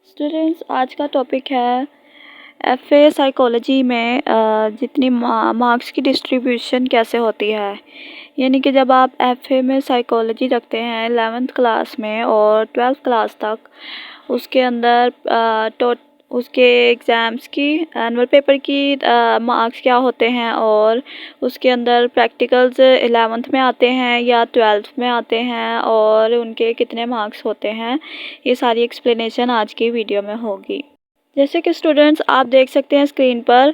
Students, आज का topic है एफए साइकोलॉजी में जितनी मार्क्स की डिस्ट्रीब्यूशन कैसे होती है। यानी कि जब आप एफए में साइकोलॉजी रखते हैं 11th क्लास में और 12th क्लास तक, उसके अंदर उसके एग्ज़ाम्स की एनुअल पेपर की मार्क्स क्या होते हैं और उसके अंदर प्रैक्टिकल्स 11th में आते हैं या 12th में आते हैं और उनके कितने मार्क्स होते हैं, ये सारी एक्सप्लेनेशन आज की वीडियो में होगी। जैसे कि स्टूडेंट्स आप देख सकते हैं स्क्रीन पर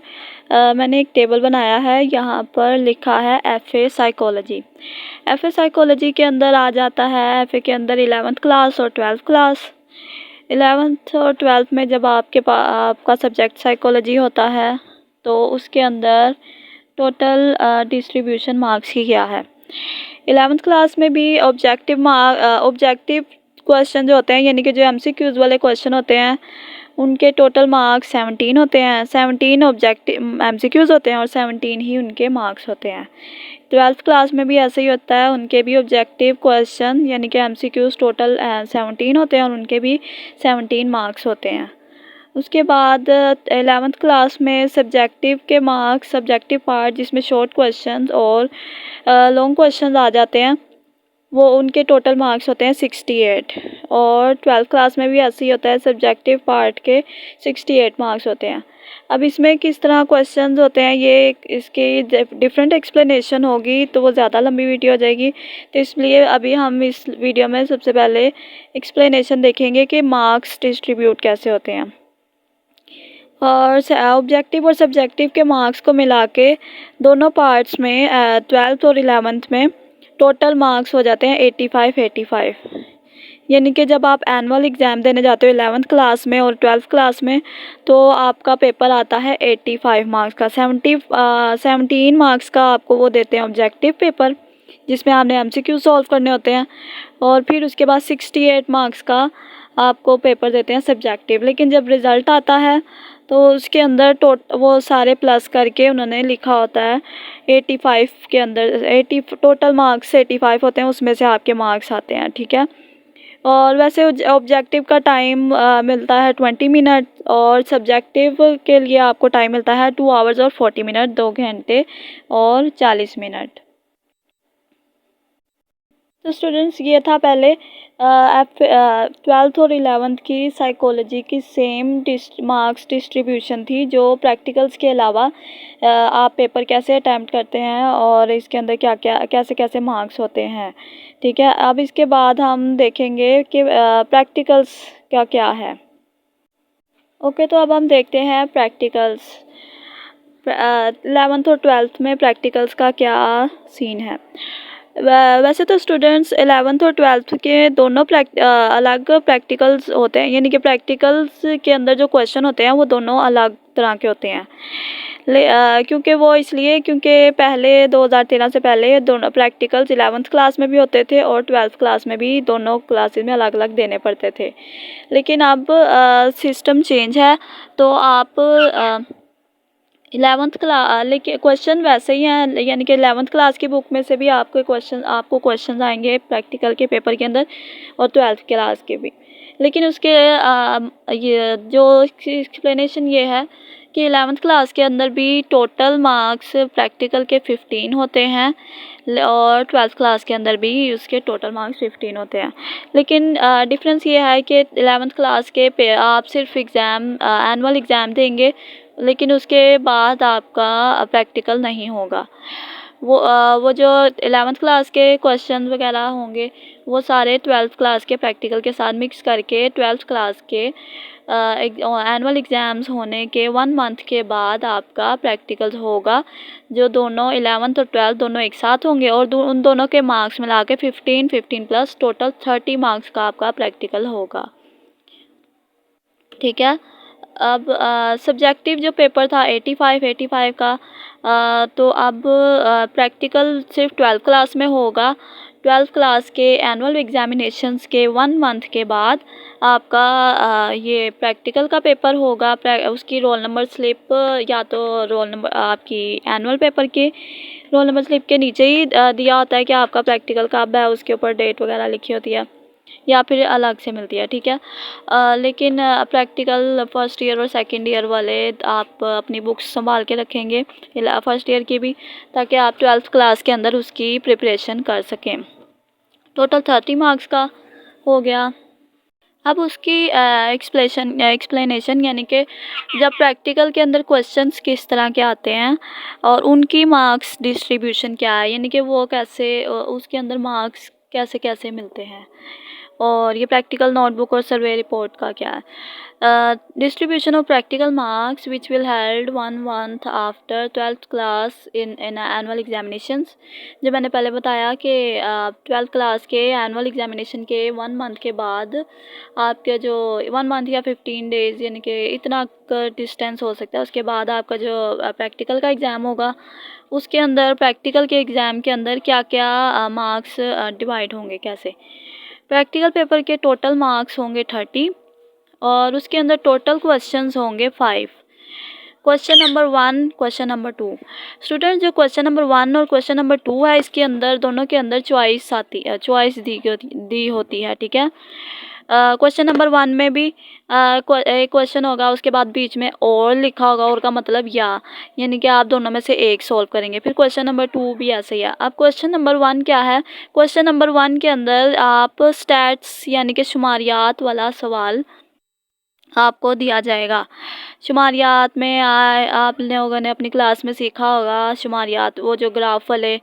मैंने एक टेबल बनाया है। यहाँ पर लिखा है एफए साइकोलॉजी। एफए साइकोलॉजी के अंदर आ जाता है एफए के अंदर 11th क्लास और 12th क्लास। 11th और 12th में जब आपका सब्जेक्ट साइकोलॉजी होता है तो उसके अंदर टोटल डिस्ट्रीब्यूशन मार्क्स की क्या है। 11th क्लास में भी ऑब्जेक्टिव क्वेश्चन जो होते हैं, यानी कि जो एमसीक्यूज़ वाले क्वेश्चन होते हैं, उनके टोटल मार्क्स 17 होते हैं। 17 ऑब्जेक्टिव एमसीक्यूज़ होते हैं और 17 ही उनके मार्क्स होते हैं। 12th क्लास में भी ऐसे ही होता है, उनके भी ऑब्जेक्टिव क्वेश्चन यानी कि एमसीक्यूज़ टोटल 17 होते हैं और उनके भी 17 मार्क्स होते हैं। उसके बाद 11th क्लास में सब्जेक्टिव के मार्क्स, सब्जेक्टिव पार्ट जिसमें शॉर्ट क्वेश्चंस और लॉन्ग क्वेश्चंस आ जाते हैं, वो उनके टोटल मार्क्स होते हैं 68। और 12th क्लास में भी ऐसे ही होता है, सब्जेक्टिव पार्ट के 68 मार्क्स होते हैं। अब इसमें किस तरह क्वेश्चंस होते हैं, ये इसकी डिफरेंट एक्सप्लेनेशन होगी तो वो ज़्यादा लंबी वीडियो हो जाएगी, तो इसलिए अभी हम इस वीडियो में सबसे पहले एक्सप्लेनेशन देखेंगे कि मार्क्स डिस्ट्रीब्यूट कैसे होते हैं। और ऑब्जेक्टिव और सब्जेक्टिव के मार्क्स को मिला के दोनों पार्ट्स में 12th और 11th में टोटल मार्क्स हो जाते हैं 85। यानी कि जब आप एनुअल एग्ज़ाम देने जाते हो 11th क्लास में और 12th क्लास में, तो आपका पेपर आता है 85 मार्क्स का। 17 मार्क्स का आपको वो देते हैं ऑब्जेक्टिव पेपर, जिसमें आपने एमसीक्यू सॉल्व करने होते हैं, और फिर उसके बाद 68 मार्क्स का आपको पेपर देते हैं सब्जेक्टिव। लेकिन जब रिज़ल्ट आता है तो उसके अंदर वो सारे प्लस करके उन्होंने लिखा होता है 85 के अंदर 80 टोटल मार्क्स 85 होते हैं, उसमें से आपके मार्क्स आते हैं, ठीक है। और वैसे ऑब्जेक्टिव का टाइम मिलता है 20 मिनट और सब्जेक्टिव के लिए आपको टाइम मिलता है 2 आवर्स और 40 मिनट, 2 घंटे और 40 मिनट। तो स्टूडेंट्स, ये था पहले 12th और 11th की साइकोलॉजी की सेम मार्क्स डिस्ट्रीब्यूशन थी, जो प्रैक्टिकल्स के अलावा आप पेपर कैसे अटैम्प्ट करते हैं और इसके अंदर क्या क्या कैसे मार्क्स होते हैं, ठीक है। अब इसके बाद हम देखेंगे कि प्रैक्टिकल्स क्या क्या है। ओके, तो अब हम देखते हैं प्रैक्टिकल्स। 11th और 12th में प्रैक्टिकल्स का क्या सीन है। वैसे तो स्टूडेंट्स 11th और 12th के दोनों अलग प्रैक्टिकल्स होते हैं, यानी कि प्रैक्टिकल्स के अंदर जो क्वेश्चन होते हैं वो दोनों अलग तरह के होते हैं। क्योंकि वो इसलिए क्योंकि पहले 2013 से पहले दोनों प्रैक्टिकल्स 11th क्लास में भी होते थे और 12th क्लास में भी, दोनों क्लासेस में अलग अलग देने पड़ते थे। लेकिन अब सिस्टम चेंज है, तो आप 11th क्लास लेकिन क्वेश्चन वैसे ही हैं, यानी कि 11th क्लास की बुक में से भी आपको क्वेश्चन आएंगे प्रैक्टिकल के पेपर के अंदर और 12th क्लास के भी। लेकिन उसके ये जो एक्सप्लेनेशन ये है कि 11th क्लास के अंदर भी टोटल मार्क्स प्रैक्टिकल के 15 होते हैं और 12th क्लास के अंदर भी उसके टोटल मार्क्स 15 होते हैं। लेकिन डिफरेंस ये है कि 11th क्लास के आप सिर्फ एनुअल एग्ज़ाम देंगे, लेकिन उसके बाद आपका प्रैक्टिकल नहीं होगा। वो जो 11th क्लास के क्वेश्चन वगैरह होंगे वो सारे 12th क्लास के प्रैक्टिकल के साथ मिक्स करके 12th क्लास के एनुअल एग्ज़ाम्स होने के 1 मंथ के बाद आपका प्रैक्टिकल होगा, जो दोनों 11th और 12th दोनों एक साथ होंगे और उन दोनों के मार्क्स मिला के 15 प्लस टोटल 30 मार्क्स का आपका प्रैक्टिकल होगा, ठीक है। अब सब्जेक्टिव जो पेपर था 85 का, तो अब प्रैक्टिकल सिर्फ 12th क्लास में होगा। 12th क्लास के एनुअल एग्ज़ामिनेशंस के 1 मंथ के बाद आपका ये प्रैक्टिकल का पेपर होगा। उसकी रोल नंबर स्लिप या तो रोल नंबर आपकी एनुअल पेपर के रोल नंबर स्लिप के नीचे ही दिया होता है कि आपका प्रैक्टिकल कब है, उसके ऊपर डेट वगैरह लिखी होती है। या फिर अलग से मिलती है, ठीक है। लेकिन प्रैक्टिकल फर्स्ट ईयर और सेकंड ईयर वाले आप अपनी बुक्स संभाल के रखेंगे, फर्स्ट ईयर की भी, ताकि आप 12th क्लास के अंदर उसकी प्रिपरेशन कर सकें। टोटल 30 मार्क्स का हो गया। अब उसकी एक्सप्लेनेशन यानी कि जब प्रैक्टिकल के अंदर क्वेश्चंस किस तरह के आते हैं और उनकी मार्क्स डिस्ट्रीब्यूशन क्या है, यानी कि वो कैसे उसके अंदर मार्क्स कैसे कैसे मिलते हैं, और ये प्रैक्टिकल नोटबुक और सर्वे रिपोर्ट का क्या है। Distribution of practical marks which will held 1 month after 12th class in annual examinations. जो मैंने पहले बताया कि 12th क्लास के एनुअल एग्जामिनेशन के 1 month के बाद आपके जो 1 month या 15 days यानी कि इतना डिस्टेंस हो सकता है, उसके बाद आपका जो प्रैक्टिकल का एग्ज़ाम होगा, उसके अंदर प्रैक्टिकल के एग्ज़ाम के अंदर क्या क्या मार्क्स डिवाइड होंगे कैसे। प्रैक्टिकल पेपर के टोटल मार्क्स होंगे 30 और उसके अंदर टोटल क्वेश्चंस होंगे 5। Question number 1, question number 2। Student जो क्वेश्चन नंबर 1 और क्वेश्चन नंबर 2 है, इसके अंदर दोनों के अंदर चॉइस दी होती है, ठीक है। क्वेश्चन नंबर 1 में भी एक क्वेश्चन होगा, उसके बाद बीच में और लिखा होगा, और का मतलब यानी कि आप दोनों में से एक सॉल्व करेंगे। फिर क्वेश्चन नंबर 2 भी ऐसे ही है। अब क्वेश्चन नंबर 1 क्या है, क्वेश्चन नंबर 1 के अंदर आप स्टैट्स यानी कि शुमारियात वाला सवाल आपको दिया जाएगा। शुमारियात में आप लोगों ने अपनी क्लास में सीखा होगा, शुमारियात वो जो ग्राफ वाले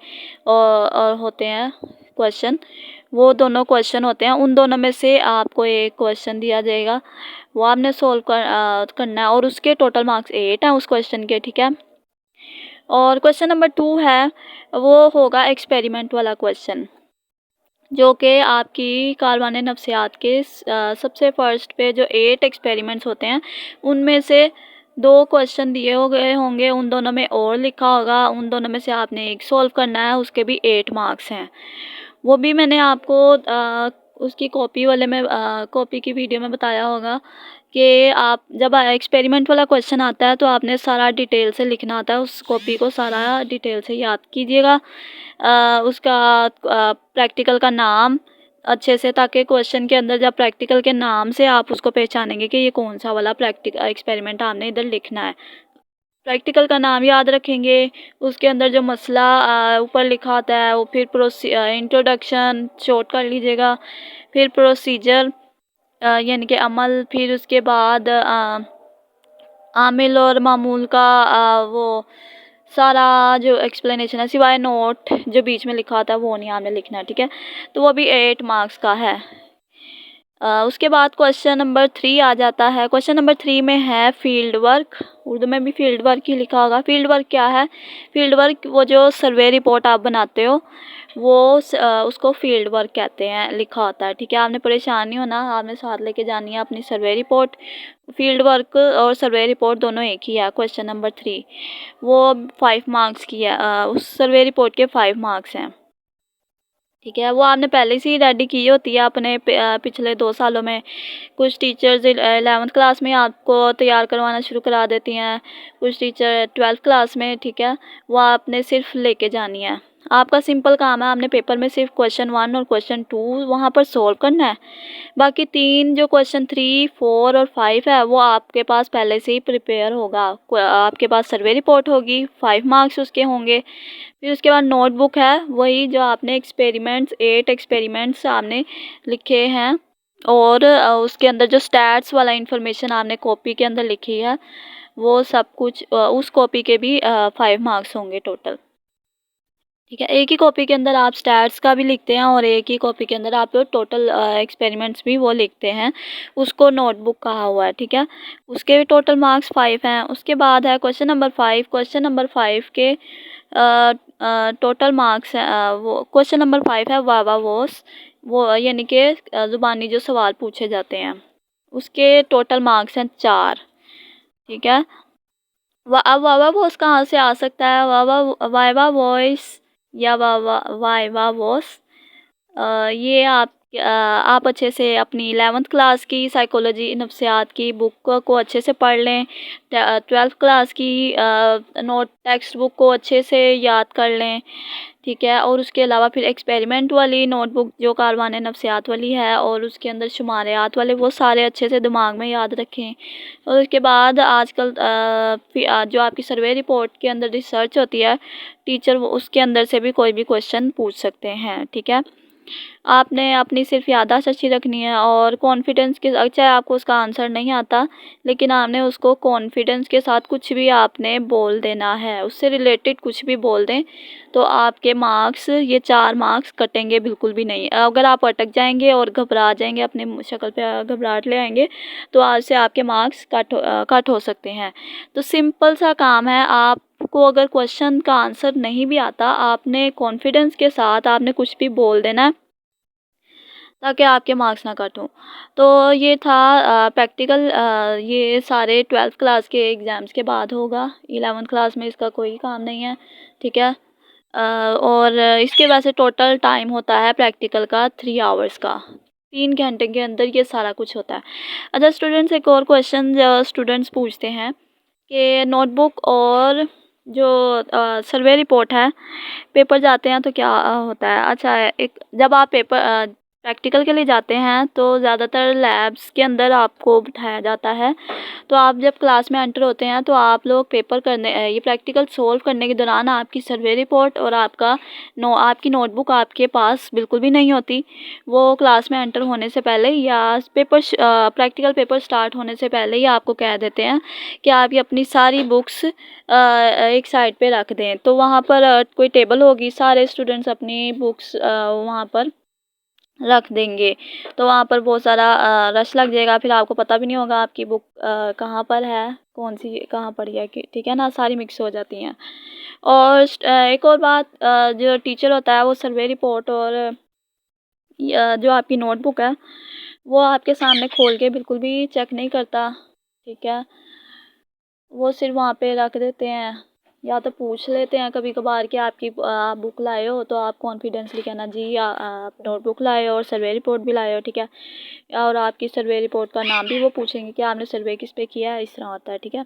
और होते हैं क्वेश्चन, वो दोनों क्वेश्चन होते हैं, उन दोनों में से आपको एक क्वेश्चन दिया जाएगा, वो आपने सोल्व करना है, और उसके टोटल मार्क्स 8 हैं उस क्वेश्चन के, ठीक है। और क्वेश्चन नंबर 2 है, वो होगा एक्सपेरिमेंट वाला क्वेश्चन, जो कि आपकी कारवाने नफ्सियात के सबसे फर्स्ट पे जो 8 एक्सपेरिमेंट्स होते हैं, उनमें से 2 क्वेश्चन दिए हो गए होंगे, उन दोनों में और लिखा होगा, उन दोनों में से आपने एक सॉल्व करना है, उसके भी 8 मार्क्स हैं। वो भी मैंने आपको उसकी कॉपी की वीडियो में बताया होगा कि आप जब एक्सपेरिमेंट वाला क्वेश्चन आता है तो आपने सारा डिटेल से लिखना आता है, उस कॉपी को सारा डिटेल से याद कीजिएगा, उसका प्रैक्टिकल का नाम अच्छे से, ताकि क्वेश्चन के अंदर जब प्रैक्टिकल के नाम से आप उसको पहचानेंगे कि ये कौन सा वाला प्रैक्टिकल एक्सपेरिमेंट आपने इधर लिखना है। प्रैक्टिकल का नाम याद रखेंगे, उसके अंदर जो मसला ऊपर लिखा आता है वो, फिर इंट्रोडक्शन शॉर्ट कर लीजिएगा, फिर प्रोसीजर यानी कि अमल, फिर उसके बाद आमिल और मामूल का वो सारा जो एक्सप्लेनेशन है, सिवाय नोट जो बीच में लिखा आता है वो नहीं आपने लिखना है, ठीक है। तो वो भी 8 मार्क्स का है। उसके बाद क्वेश्चन नंबर 3 आ जाता है। क्वेश्चन नंबर 3 में है फील्ड वर्क, उर्दू में भी फील्ड वर्क ही लिखा होगा। फील्ड वर्क क्या है, फील्ड वर्क वो जो सर्वे रिपोर्ट आप बनाते हो, वो उसको फील्ड वर्क कहते हैं, लिखा होता है, ठीक है। आपने परेशान नहीं होना, आपने साथ लेके जानी है अपनी सर्वे रिपोर्ट। फील्ड वर्क और सर्वे रिपोर्ट दोनों एक ही है। क्वेश्चन नंबर 3 वो 5 मार्क्स की है, उस सर्वे रिपोर्ट के 5 मार्क्स हैं, ठीक है। वो आपने पहले से ही रेडी की होती है अपने पिछले 2 सालों में। कुछ टीचर्स 11th क्लास में आपको तैयार करवाना शुरू करा देती हैं, कुछ टीचर 12th क्लास में, ठीक है। वो आपने सिर्फ लेके जानी है। आपका सिंपल काम है, आपने पेपर में सिर्फ क्वेश्चन 1 और क्वेश्चन 2 वहाँ पर सॉल्व करना है। बाकी 3 जो क्वेश्चन 3, 4 और 5 है, वो आपके पास पहले से ही प्रिपेयर होगा। आपके पास सर्वे रिपोर्ट होगी, 5 मार्क्स उसके होंगे। फिर उसके बाद नोटबुक है, वही जो आपने 8 एक्सपेरिमेंट्स आपने लिखे हैं, और उसके अंदर जो स्टैट्स वाला इंफॉर्मेशन आपने कॉपी के अंदर लिखी है, वो सब कुछ उस कॉपी के भी 5 मार्क्स होंगे टोटल, ठीक है। एक ही कॉपी के अंदर आप स्टैट्स का भी लिखते हैं, और एक ही कॉपी के अंदर आप टोटल एक्सपेरिमेंट्स भी वो लिखते हैं, उसको नोटबुक कहा हुआ है, ठीक है। उसके भी टोटल मार्क्स 5 हैं। उसके बाद है क्वेश्चन नंबर 5। क्वेश्चन नंबर 5 के टोटल मार्क्स हैं, वो क्वेश्चन नंबर 5 है वावा वॉस, वो यानी कि ज़ुबानी जो सवाल पूछे जाते हैं, उसके टोटल मार्क्स हैं 4, ठीक है। अब वावा वॉस कहाँ से आ सकता है, वाइवा वॉइस या वाइवा वॉस, ये आप आप अच्छे से अपनी 11th क्लास की साइकोलॉजी नफ्सियात की बुक को अच्छे से पढ़ लें। 12th क्लास की नोट टेक्स्ट बुक को अच्छे से याद कर लें, ठीक है। और उसके अलावा फिर एक्सपेरिमेंट वाली नोटबुक जो कारवान नफ्सियात वाली है और उसके अंदर शुमारियात वाले, वो सारे अच्छे से दिमाग में याद रखें। और उसके बाद आजकल जो आपकी सर्वे रिपोर्ट के अंदर रिसर्च होती है, टीचर वो उसके अंदर से भी कोई भी क्वेश्चन पूछ सकते हैं, ठीक है। आपने अपनी सिर्फ याददाश्त अच्छी रखनी है और कॉन्फिडेंस के, चाहे आपको उसका आंसर नहीं आता लेकिन आपने उसको कॉन्फिडेंस के साथ कुछ भी आपने बोल देना है, उससे रिलेटेड कुछ भी बोल दें तो आपके मार्क्स, ये 4 मार्क्स कटेंगे बिल्कुल भी नहीं। अगर आप अटक जाएंगे और घबरा जाएंगे, अपने शक्ल पे घबराहट ले आएंगे, तो आज से आपके मार्क्स कट हो सकते हैं। तो सिंपल सा काम है, आपको अगर क्वेश्चन का आंसर नहीं भी आता, आपने कॉन्फिडेंस के साथ आपने कुछ भी बोल देना है ताकि आपके मार्क्स ना कट हों। तो ये था प्रैक्टिकल, ये सारे 12th क्लास के एग्ज़ाम्स के बाद होगा। 11th क्लास में इसका कोई काम नहीं है, ठीक है। और इसके वैसे टोटल टाइम होता है प्रैक्टिकल का 3 आवर्स का। 3 घंटे के अंदर ये सारा कुछ होता है। अच्छा स्टूडेंट्स, एक और क्वेश्चन जो स्टूडेंट्स पूछते हैं कि नोटबुक और जो सर्वे रिपोर्ट है, पेपर जाते हैं तो क्या होता है। अच्छा, एक जब आप पेपर प्रैक्टिकल के लिए जाते हैं तो ज़्यादातर लैब्स के अंदर आपको बिठाया जाता है। तो आप जब क्लास में एंटर होते हैं तो आप लोग पेपर करने, ये प्रैक्टिकल सोल्व करने के दौरान आपकी सर्वे रिपोर्ट और आपकी नोटबुक आपके पास बिल्कुल भी नहीं होती। वो क्लास में एंटर होने से पहले या प्रैक्टिकल पेपर स्टार्ट होने से पहले ही आपको कह देते हैं कि आप ये अपनी सारी बुक्स एक साइड पे रख दें। तो वहाँ पर कोई टेबल होगी, सारे स्टूडेंट्स अपनी बुक्स वहाँ पर रख देंगे। तो वहाँ पर बहुत सारा रश लग जाएगा, फिर आपको पता भी नहीं होगा आपकी बुक कहाँ पर है, कौन सी कहाँ पड़ी है, ठीक है ना, सारी मिक्स हो जाती हैं। और एक और बात, जो टीचर होता है वो सर्वे रिपोर्ट और जो आपकी नोटबुक है वो आपके सामने खोल के बिल्कुल भी चेक नहीं करता, ठीक है। वो सिर्फ वहाँ पे रख देते हैं, या तो पूछ लेते हैं कभी कभार कि आप बुक लाए हो, तो आप कॉन्फिडेंसली कहना जी आप नोटबुक लाए हो और सर्वे रिपोर्ट भी लाए हो, ठीक है। और आपकी सर्वे रिपोर्ट का नाम भी वो पूछेंगे कि आपने सर्वे किस पे किया है, इस तरह होता है, ठीक है।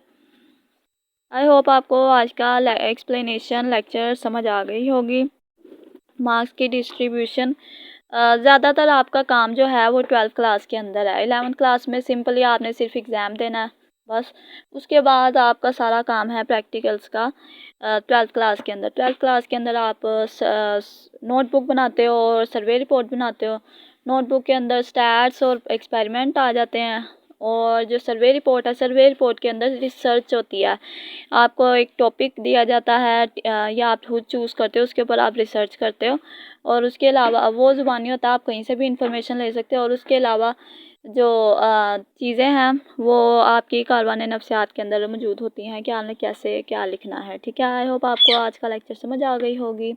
आई होप आपको आज का एक्सप्लेनेशन लेक्चर समझ आ गई होगी। मार्क्स की डिस्ट्रीब्यूशन, ज़्यादातर आपका काम जो है वो 12th क्लास के अंदर है। 11th क्लास में सिंपली आपने सिर्फ एग्ज़ाम देना है बस। उसके बाद आपका सारा काम है प्रैक्टिकल्स का 12th क्लास के अंदर। 12th क्लास के अंदर आप नोटबुक बनाते हो और सर्वे रिपोर्ट बनाते हो। नोटबुक के अंदर स्टैट्स और एक्सपेरिमेंट आ जाते हैं, और जो सर्वे रिपोर्ट है, सर्वे रिपोर्ट के अंदर रिसर्च होती है। आपको एक टॉपिक दिया जाता है या आप खुद चूज़ करते हो, उसके ऊपर आप रिसर्च करते हो। और उसके अलावा वो ज़ुबानी होता है, आप कहीं से भी इंफॉर्मेशन ले सकते हो। और उसके अलावा जो चीज़ें हैं वो आपकी कारवान नफ्सियात के अंदर मौजूद होती हैं कि आपने कैसे क्या लिखना है, ठीक है। आई होप आपको आज का लेक्चर समझ आ गई होगी।